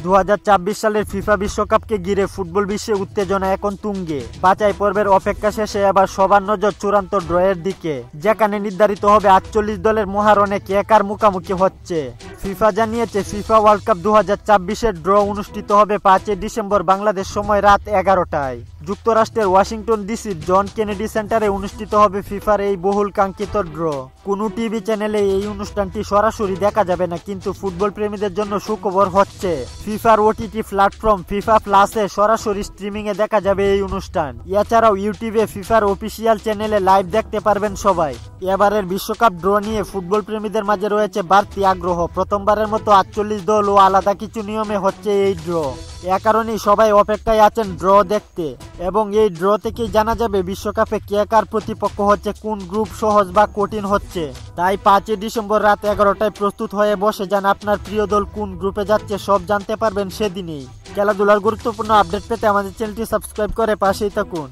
2026 সালের ফিফা বিশ্বকাপকে ঘিরে ফুটবল বিশ্বে উত্তেজনা এখন তুঙ্গে। বাছাই পর্বের অপেক্ষা শেষে এবার সবার নজর চূড়ান্ত ড্রয়ের দিকে, যেখানে নির্ধারিত হবে 48 দলের মহারণে কে কার মুখোমুখি হচ্ছে। ফিফা জানিয়েছে ফিফা ওয়ার্ল্ড কাপ 2026-এর ড্র অনুষ্ঠিত হবে 5 ডিসেম্বর বাংলাদেশ সময় রাত 11টায়। যুক্তরাষ্ট্রের ওয়াশিংটন ডিসির জন কেনেডি সেন্টারে অনুষ্ঠিত হবে ফিফার এই বহুল কাঙ্ক্ষিত ড্র। কোনো টিভি চ্যানেলে এই অনুষ্ঠানটি সরাসরি দেখা যাবে না, কিন্তু ফুটবল প্রেমীদের জন্য সুখবর হচ্ছে ফিফার ওটিটি প্ল্যাটফর্ম ফিফা প্লাসে সরাসরি স্ট্রিমিং এ দেখা যাবে এই অনুষ্ঠান। এছাড়াও ইউটিউবে ফিফার অফিসিয়াল চ্যানেলে লাইভ দেখতে পারবেন সবাই। এবারের বিশ্বকাপ ড্র নিয়ে ফুটবল প্রেমীদের মাঝে রয়েছে বাড়তি আগ্রহ। প্রথমবারের মতো 48 দল ও আলাদা কিছু নিয়মে হচ্ছে এই ড্র। এ কারণেই সবাই অপেক্ষায় আছেন ড্র দেখতে, এবং এই ড্র থেকেই জানা যাবে বিশ্বকাপে কে কার প্রতিপক্ষ হচ্ছে, কোন গ্রুপ সহজ বা কঠিন হচ্ছে। তাই 5 ডিসেম্বর রাত 11টায় প্রস্তুত হয়ে বসে যান। আপনার প্রিয় দল কোন গ্রুপে যাচ্ছে সব জানতে পারবেন সেদিনই। খেলাধুলার গুরুত্বপূর্ণ আপডেট পেতে আমাদের চ্যানেলটি সাবস্ক্রাইব করে পাশেই থাকুন।